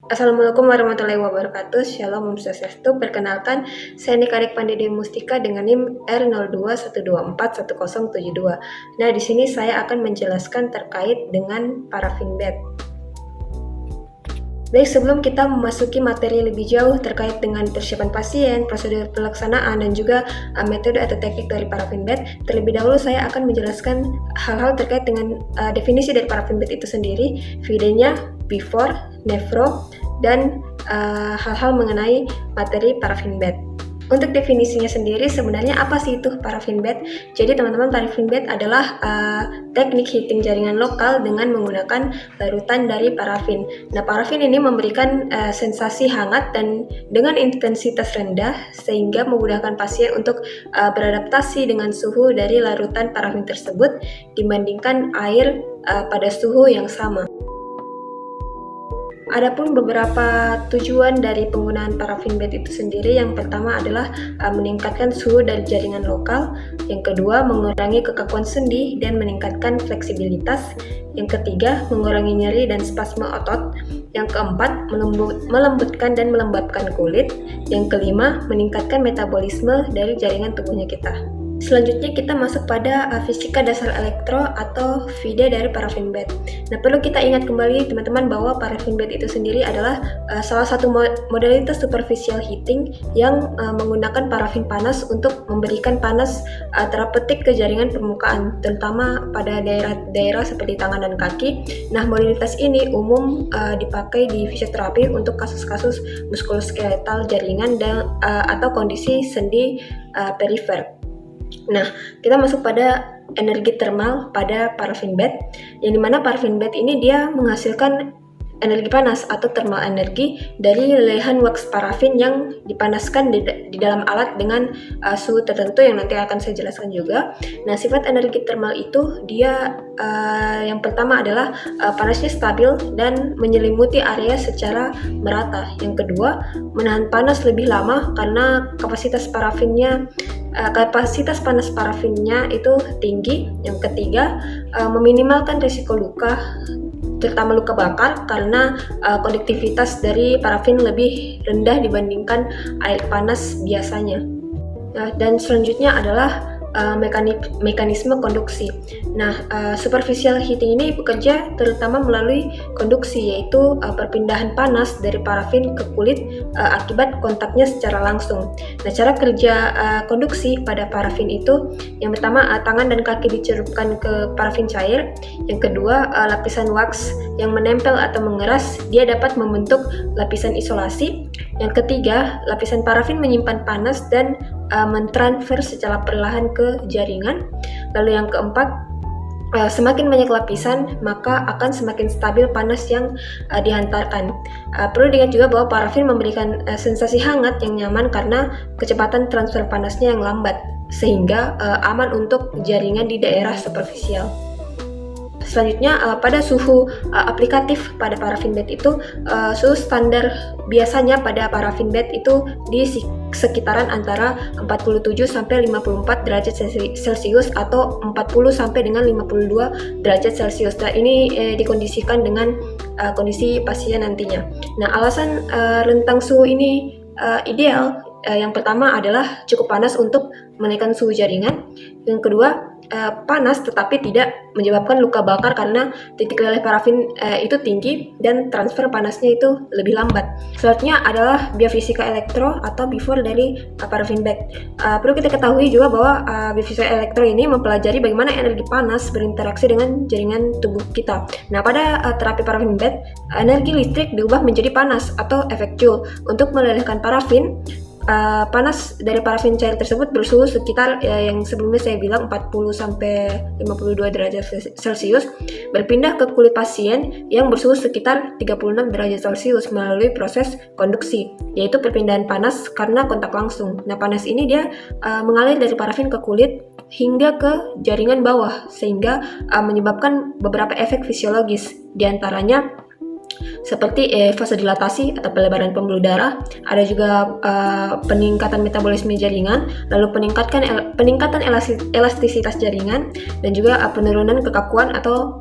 Assalamualaikum warahmatullahi wabarakatuh. Shalom, Om Swastiastu. Perkenalkan, saya Nikarik Pandede Mustika dengan NIM R0212411072. Nah, di sini saya akan menjelaskan terkait dengan parafin bed. Baik, sebelum kita memasuki materi lebih jauh terkait dengan persiapan pasien, prosedur pelaksanaan, dan juga metode atau teknik dari parafin bed, terlebih dahulu saya akan menjelaskan hal-hal terkait dengan definisi dari parafin bed itu sendiri, videonya, before, nefro, dan hal-hal mengenai materi parafin bed. Untuk definisinya sendiri, sebenarnya apa sih itu parafin bed? Jadi teman-teman, parafin bed adalah teknik heating jaringan lokal dengan menggunakan larutan dari parafin. Nah, parafin ini memberikan sensasi hangat dan dengan intensitas rendah sehingga memudahkan pasien untuk beradaptasi dengan suhu dari larutan parafin tersebut dibandingkan air pada suhu yang sama. Adapun beberapa tujuan dari penggunaan parafin bed itu sendiri, yang pertama adalah meningkatkan suhu dari jaringan lokal, yang kedua mengurangi kekakuan sendi dan meningkatkan fleksibilitas, yang ketiga mengurangi nyeri dan spasme otot, yang keempat melembutkan dan melembabkan kulit, yang kelima meningkatkan metabolisme dari jaringan tubuhnya kita. Selanjutnya kita masuk pada fisika dasar elektro atau VD dari parafin bed. Nah, perlu kita ingat kembali teman-teman bahwa parafin bed itu sendiri adalah salah satu modalitas superficial heating yang menggunakan parafin panas untuk memberikan panas terapeutik ke jaringan permukaan, terutama pada daerah-daerah seperti tangan dan kaki. Nah, modalitas ini umum dipakai di fisioterapi untuk kasus-kasus muskuloskeletal jaringan atau kondisi sendi perifer. Nah, kita masuk pada energi thermal pada parafin bed, yang dimana parafin bed ini dia menghasilkan energi panas atau thermal energi dari lelehan wax parafin yang dipanaskan di dalam alat dengan suhu tertentu yang nanti akan saya jelaskan juga. Nah, sifat energi thermal itu dia yang pertama adalah panasnya stabil dan menyelimuti area secara merata. Yang kedua, menahan panas lebih lama karena kapasitas panas parafinnya itu tinggi. Yang ketiga, meminimalkan risiko luka, terutama luka bakar, karena konduktivitas dari parafin lebih rendah dibandingkan air panas biasanya. Dan selanjutnya adalah mekanisme konduksi. Nah, superficial heating ini bekerja terutama melalui konduksi, yaitu perpindahan panas dari parafin ke kulit akibat kontaknya secara langsung. Nah, cara kerja konduksi pada parafin itu, yang pertama tangan dan kaki dicelupkan ke parafin cair. Yang kedua, lapisan wax yang menempel atau mengeras, dia dapat membentuk lapisan isolasi. Yang ketiga, lapisan parafin menyimpan panas dan mentransfer secara perlahan ke jaringan. Lalu yang keempat, semakin banyak lapisan maka akan semakin stabil panas yang dihantarkan. Perlu diingat juga bahwa parafin memberikan sensasi hangat yang nyaman karena kecepatan transfer panasnya yang lambat, sehingga aman untuk jaringan di daerah superficial. Selanjutnya, pada suhu aplikatif pada parafin bed itu, suhu standar biasanya pada parafin bed itu di sekitaran antara 47 sampai 54 derajat Celcius atau 40 sampai dengan 52 derajat Celcius. Nah, ini dikondisikan dengan kondisi pasien nantinya. Nah, alasan rentang suhu ini ideal, yang pertama adalah cukup panas untuk menaikkan suhu jaringan. Yang kedua, panas tetapi tidak menyebabkan luka bakar karena titik leleh parafin itu tinggi dan transfer panasnya itu lebih lambat. Selanjutnya adalah biofisika elektro atau before dari parafin bed. Perlu kita ketahui juga bahwa biofisika elektro ini mempelajari bagaimana energi panas berinteraksi dengan jaringan tubuh kita. Nah, pada terapi parafin bed, energi listrik diubah menjadi panas atau efek Joule. Untuk melelehkan parafin, panas dari parafin cair tersebut bersuhu sekitar yang sebelumnya saya bilang 40 sampai 52 derajat Celcius berpindah ke kulit pasien yang bersuhu sekitar 36 derajat Celcius melalui proses konduksi, yaitu perpindahan panas karena kontak langsung. Nah, panas ini dia mengalir dari parafin ke kulit hingga ke jaringan bawah sehingga menyebabkan beberapa efek fisiologis, diantaranya seperti vasodilatasi atau pelebaran pembuluh darah, ada juga peningkatan metabolisme jaringan, lalu peningkatan elastisitas jaringan, dan juga penurunan kekakuan atau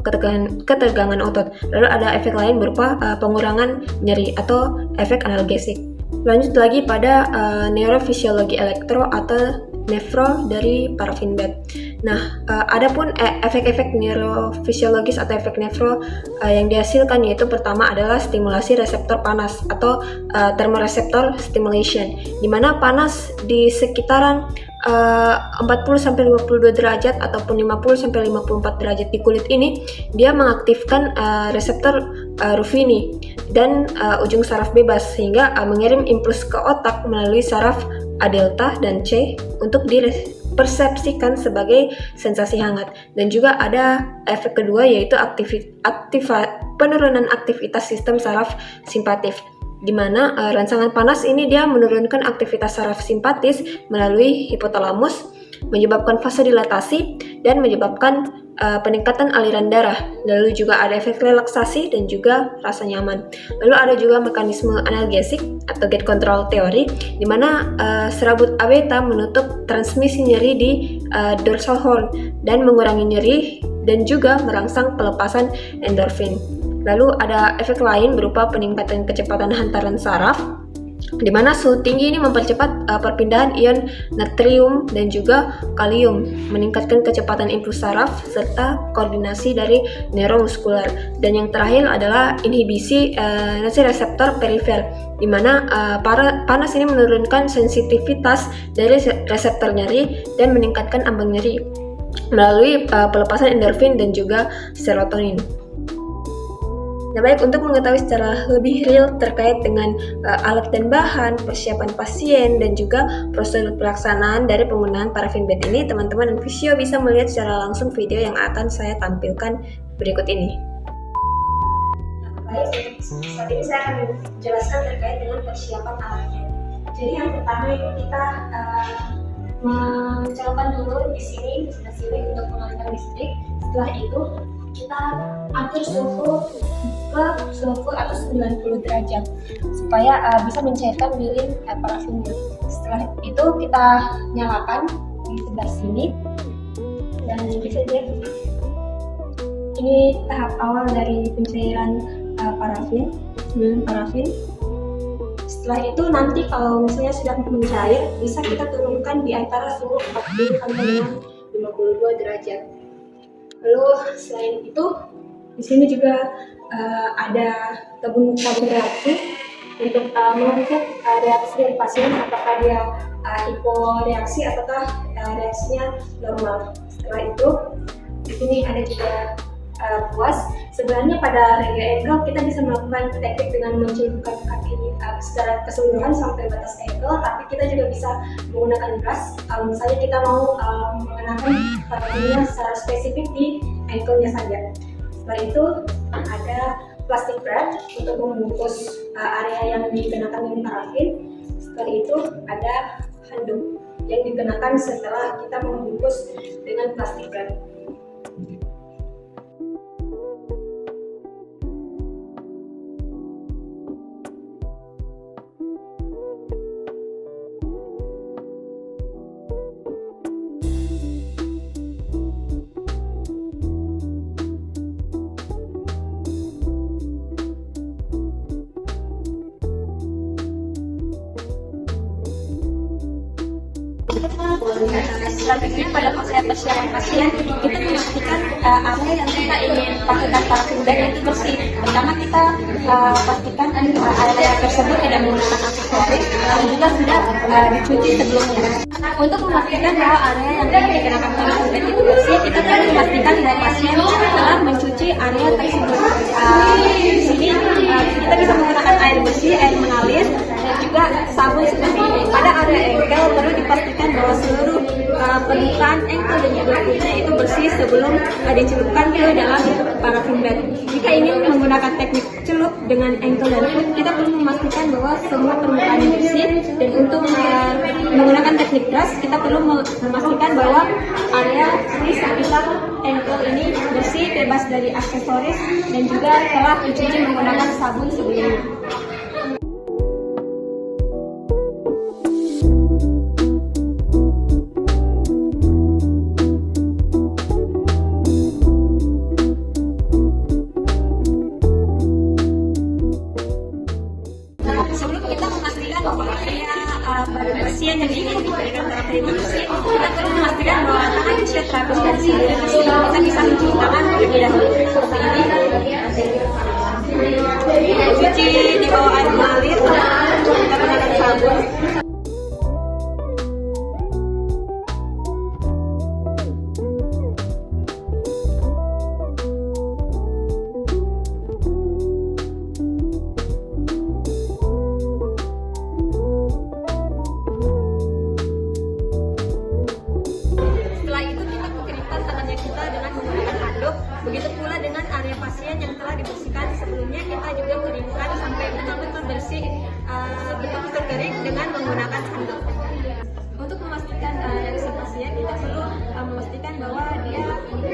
ketegangan otot. Lalu ada efek lain berupa pengurangan nyeri atau efek analgesik. Lanjut lagi pada neurofisiologi elektro atau nefro dari paraffin bed. Nah, adapun efek-efek neurofisiologis atau efek nefro yang dihasilkan yaitu pertama adalah stimulasi reseptor panas atau thermoreceptor stimulation, di mana panas di sekitaran 40-52 derajat ataupun 50-54 derajat di kulit ini, dia mengaktifkan reseptor Ruffini dan ujung saraf bebas sehingga mengirim impuls ke otak melalui saraf A delta dan C untuk dipersepsikan sebagai sensasi hangat. Dan juga ada efek kedua yaitu penurunan aktivitas sistem saraf simpatif, di mana rangsangan panas ini dia menurunkan aktivitas saraf simpatis melalui hipotalamus, menyebabkan vasodilatasi dan menyebabkan peningkatan aliran darah. Lalu juga ada efek relaksasi dan juga rasa nyaman. Lalu ada juga mekanisme analgesik atau gate control teori, di mana serabut A beta menutup transmisi nyeri di dorsal horn dan mengurangi nyeri dan juga merangsang pelepasan endorfin. Lalu ada efek lain berupa peningkatan kecepatan hantaran saraf, di mana suhu tinggi ini mempercepat perpindahan ion natrium dan juga kalium, meningkatkan kecepatan impuls saraf serta koordinasi dari neuromuskular. Dan yang terakhir adalah inhibisi reseptor perifer, di mana panas ini menurunkan sensitivitas dari reseptor nyeri dan meningkatkan ambang nyeri melalui pelepasan endorfin dan juga serotonin. Nah, baik, untuk mengetahui secara lebih real terkait dengan alat dan bahan, persiapan pasien, dan juga prosedur pelaksanaan dari penggunaan paraffin bed ini, teman-teman Envisio bisa melihat secara langsung video yang akan saya tampilkan berikut ini. Baik, saat ini saya akan menjelaskan terkait dengan persiapan alatnya. Jadi yang pertama itu kita mencolokkan dulu di sini, di sebelah sini untuk mengalirkan listrik. Setelah itu kita atur suhu atau 90 derajat supaya bisa mencairkan lilin parafinnya. Setelah itu kita nyalakan di sebelah sini dan bisa dilihat ini tahap awal dari pencairan parafin. Setelah itu nanti kalau misalnya sudah mencair, bisa kita turunkan di antara suhu 40 sampai dengan 52 derajat. Lalu selain itu, di sini juga ada tabung reaksi untuk mengecek reaksi dari pasien, apakah dia hiporeaksi ataukah reaksinya normal. Setelah itu, di sini ada juga puas. Sebenarnya pada radio ankle kita bisa melakukan teknik dengan mencelupkan kaki secara keseluruhan sampai batas ankle, tapi kita juga bisa menggunakan brush kalau misalnya kita mau mengenakan parafinnya secara spesifik di ankle-nya saja. Setelah itu ada plastic wrap untuk membungkus area yang dikenakan dengan parafin. Setelah itu ada handuk yang dikenakan setelah kita membungkus dengan plastic wrap. Selanjutnya pada persiapan pasien, kita memastikan area yang kita ingin pakaikan parafin bed itu bersih. Pertama kita pastikan area tersebut tidak menggunakan aksesoris dan juga sudah dicuci sebelumnya. Untuk memastikan bahwa area yang ingin dikenakan parafin bed itu bersih, kita perlu memastikan bahwa pasien telah mencuci area tersebut. Di sini kita bisa menggunakan air bersih, air mengalir, dan juga sabun seperti ini. Pada area ankle perlu dipastikan bahwa seluruh permukaan ankle dan juga kulitnya itu bersih sebelum dicelupkan ke dalam parafin bed. Jika ingin menggunakan teknik celup, dengan ankle dan foot kita perlu memastikan bahwa semua permukaan bersih, dan untuk menggunakan teknik brush kita perlu memastikan bahwa area di sekitar ankle ini bersih, bebas dari aksesoris, dan juga telah dicuci menggunakan sabun sebelumnya. Sebelum kita memastikan area pembersihan yang ingin diberikan pada itu bersih, kita perlu memastikan bahwa tangan sudah terhapus dari seluruh bersih. Kita bisa mencuci tangan terlebih dahulu seperti ini. Cuci di bawah air mengalir, kita gunakan sabun. Begitu pula dengan area pasien yang telah dibersihkan sebelumnya, kita juga keringkan sampai betul-betul bersih, betul-betul kering dengan menggunakan handuk. Untuk memastikan dari si pasien, kita perlu memastikan bahwa dia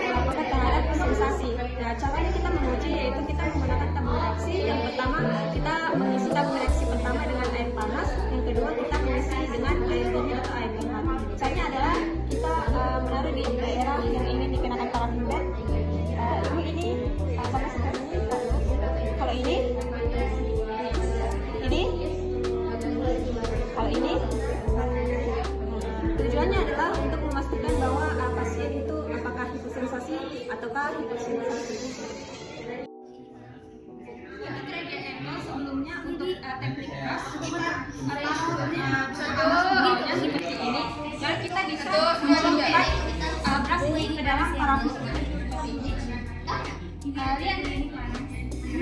apakah terhadap sensasi. Nah, caranya kita menguji yaitu kita menggunakan tabung reaksi. Yang pertama, kita mengisi tabung reaksi pertama dengan air panas, yang kedua kita mengisi dengan air dingin atau air hangat. Caranya adalah kita menaruh di daerah yang ingin dikenakan parafin bed. Kalau ini tujuannya adalah untuk memastikan bahwa pasien itu apakah hipersensasi ataukah hipersensasi. Sebelumnya untuk teknik brush atau seperti ini, lalu kita bisa memasukkan brush ini ke dalam parafin seperti ini. Lihat ini panas. Ini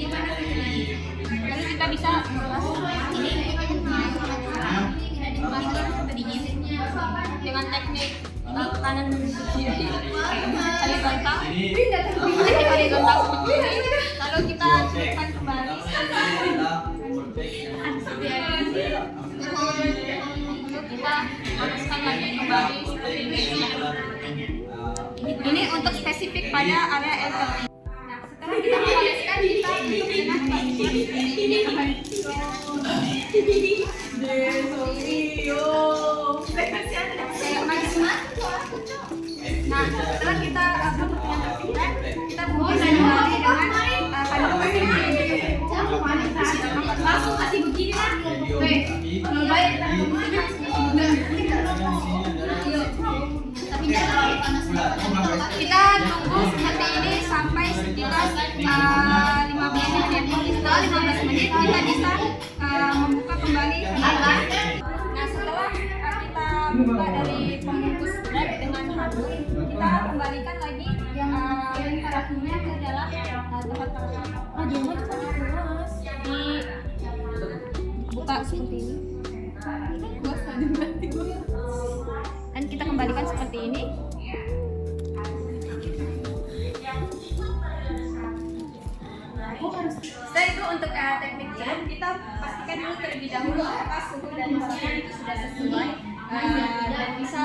panas. Lalu kita bisa ini dingin dengan teknik kanan kiri horizontal, teknik horizontal seperti ini. Lalu kita celupkan kembali. Lalu kita panaskan lagi kembali seperti ini. Ini untuk spesifik pada area ankle. Nah, setelah kita memanaskan, kita tutup dengan Nah, setelah kita tutup dengan terpikat, kita bungkus kembali dengan kandung pasir. Langsung kasih begini lah. Kita tunggu seperti ini sampai sekitar 15 menit. Setelah 15 menit kita bisa membuka kembali. Nah, setelah kita buka dari pembungkus wrap dengan handuk, kita kembalikan lagi parafinnya ke dalam tempat parafin. Dibuka seperti ini. Dan kita kembalikan seperti ini. Setelah itu untuk teknik jam, kita pastikan dulu terlebih dahulu apakah suhu dan pasien itu sudah sesuai dan bisa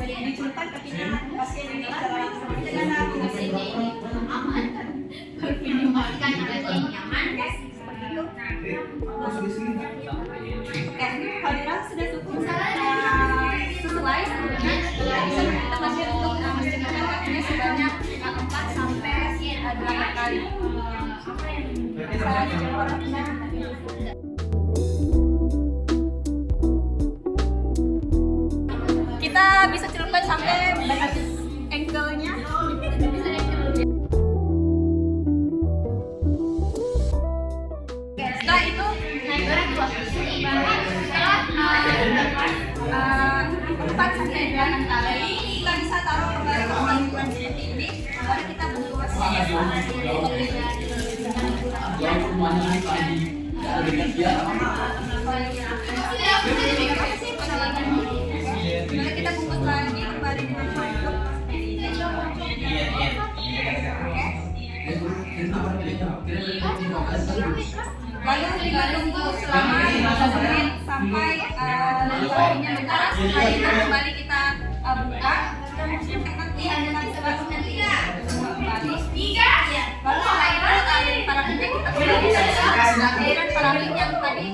dicelupkan ketika pasien ini secara langsung dengan aplikasi ini aman. Memastikan ada yang nyaman, seperti itu. Oke, kalau dirasa sudah cukup sesuai, bisa kita masih untuk menceritakan ini sebanyak 4 sampai 8 kali. Kita bisa celupkan sampai batas ankle-nya. Setelah itu naik berat 4 sampai 8 kali kita bisa taruh kembali ke lingkungan seperti ini. Lalu kita bungkus. Lalu kita bungkus lagi kembali dengan handuk. lalu kita tunggu selama 15 menit sampai paraffinnya menyala. Setelah itu kembali kita buka. Nanti adonan sebelumnya kembali. Lalu setelah itu paraffinnya kita kembali ke airan parafin yang tadi